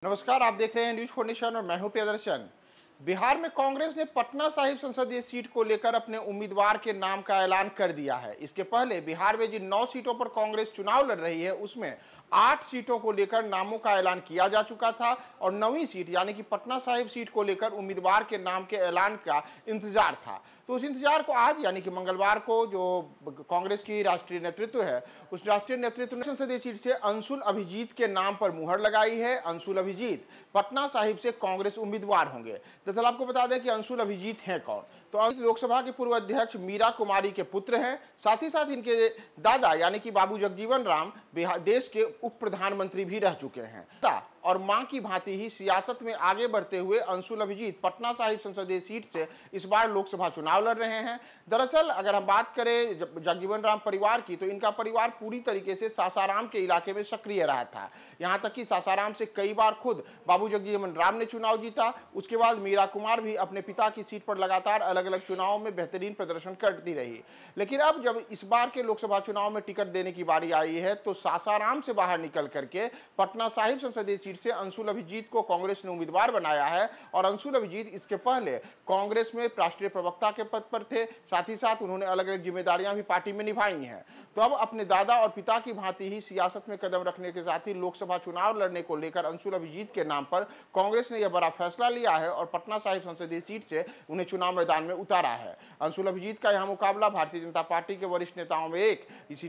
नमस्कार, आप देख रहे हैं न्यूज फोर्नेशन और मैं हूं प्रियदर्शन। बिहार में कांग्रेस ने पटना साहिब संसदीय सीट को लेकर अपने उम्मीदवार के नाम का ऐलान कर दिया है। इसके पहले बिहार में जिन 9 सीटों पर कांग्रेस चुनाव लड़ रही है उसमें 8 सीटों को लेकर नामों का ऐलान किया जा चुका था और 9वीं सीट यानी कि पटना साहिब सीट को लेकर उम्मीदवार के नाम के ऐलान का इंतजार था। तो उस इंतजार को आज यानी कि मंगलवार को जो कांग्रेस की राष्ट्रीय नेतृत्व है उस राष्ट्रीय नेतृत्व ने संसदीय सीट से अंशुल अभिजीत के नाम पर मुहर लगाई है। अंशुल अभिजीत पटना साहिब से कांग्रेस उम्मीदवार होंगे। दरअसल आपको बता दें कि अंशुल अभिजीत हैं कौन, तो लोकसभा के पूर्व अध्यक्ष मीरा कुमारी के पुत्र हैं। साथ ही साथ इनके दादा यानी कि बाबू जगजीवन राम देश के उप प्रधानमंत्री भी रह चुके हैं और मां की भांति ही सियासत में आगे बढ़ते हुए अंशुल अभिजीत पटना साहिब संसदीय सीट से इस बार लोकसभा चुनाव लड़ रहे हैं। दरअसल अगर हम बात करें जगजीवन राम परिवार की, तो इनका परिवार पूरी तरीके से सासाराम के इलाके में सक्रिय रहा था। यहां तक कि सासाराम से कई बार खुद बाबू जगजीवन राम ने चुनाव जीता। उसके बाद मीरा कुमार भी अपने पिता की सीट पर लगातार अलग अलग चुनावों में बेहतरीन प्रदर्शन करती रही। लेकिन अब जब इस बार के लोकसभा चुनाव में टिकट देने की बारी आई है तो सासाराम से बाहर निकल करके पटना साहिब संसदीय सीट से अंशुल अभिजीत को कांग्रेस ने उम्मीदवार बनाया है। और अंशुल अभिजीत इसके पहले कांग्रेस में राष्ट्रीय प्रवक्ता के पद पर थे। साथ ही साथ उन्होंने अलग अलग जिम्मेदारियां भी पार्टी में निभाई हैं। तो अब अपने दादा और पिता की भांति ही सियासत में कदम रखने के साथ ही लोकसभा चुनाव लड़ने को लेकर अंशुल अभिजीत के नाम पर कांग्रेस ने यह बड़ा फैसला लिया है और पटना साहिब संसदीय सीट से उन्हें चुनाव मैदान में उतारा है। अंशुल अभिजीत का यहां मुकाबला भारतीय जनता पार्टी के वरिष्ठ नेताओं में एक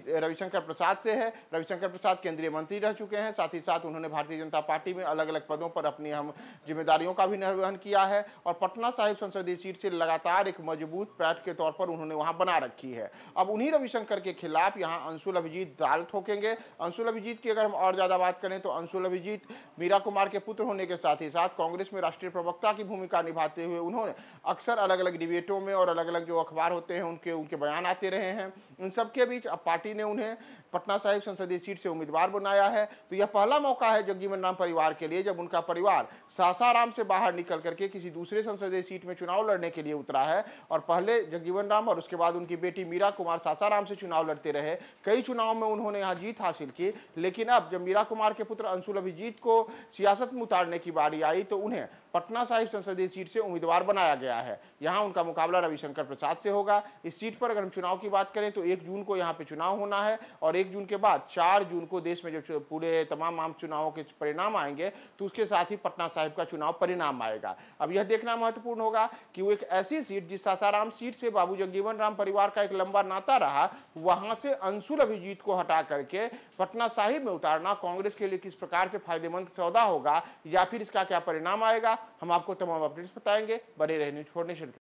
रविशंकर प्रसाद से है। रविशंकर प्रसाद केंद्रीय मंत्री रह चुके हैं। साथ ही साथ उन्होंने भारतीय जनता पार्टी में अलग अलग पदों पर अपनी हम जिम्मेदारियों का भी निर्वहन किया है और पटना साहिब संसदीय सीट से लगातार एक मजबूत पैठ के तौर पर उन्होंने वहां बना रखी है। अब उन्हीं रविशंकर के खिलाफ यहां अंशुल अभिजीत दाल ठोकेंगे। अंशुल अभिजीत की अगर हम और ज्यादा बात करें तो अंशुल अभिजीत मीरा कुमार के पुत्र होने के साथ ही साथ कांग्रेस में राष्ट्रीय प्रवक्ता की भूमिका निभाते हुए उन्होंने अक्सर अलग अलग डिबेटों में और अलग अलग जो अखबार होते हैं उनके बयान आते रहे हैं। इन सबके बीच अब पार्टी ने उन्हें पटना साहिब संसदीय सीट से उम्मीदवार बनाया है। तो यह पहला मौका है जगजीवन राम परिवार के लिए जब उनका परिवार सासाराम से बाहर निकल करके किसी दूसरे संसदीय सीट में चुनाव लड़ने के लिए उतरा है। और पहले जगजीवन राम और उसके बाद उनकी बेटी मीरा कुमार सासाराम से चुनाव लड़ते रहे। कई चुनाव में उन्होंने यहां जीत हासिल की। लेकिन अब जब मीरा कुमार के पुत्र अंशुल अभिजीत को सियासत में उतारने की बारी आई तो उन्हें पटना साहिब संसदीय सीट से उम्मीदवार बनाया गया है। यहां उनका मुकाबला रविशंकर प्रसाद से होगा। इस सीट पर अगर हम चुनाव की बात करें तो 1 जून को यहां पे चुनाव होना है और 1 जून के बाद 4 जून को देश में जब पूरे तमाम आम चुनावों के परिणाम आएंगे तो उसके साथ ही पटना साहिब का चुनाव परिणाम आएगा। अब यह देखना महत्वपूर्ण होगा कि वो एक ऐसी सीट जिस सासाराम सीट से बाबू जगजीवन राम परिवार का एक लंबा नाता रहा, वहां से अंशुल अभिजीत को हटा करके पटना साहिब में उतारना कांग्रेस के लिए किस प्रकार से फायदेमंद सौदा होगा या फिर इसका क्या परिणाम आएगा, हम आपको तमाम अपडेट्स बताएंगे। बने रहे न्यूज फोर्नेशन।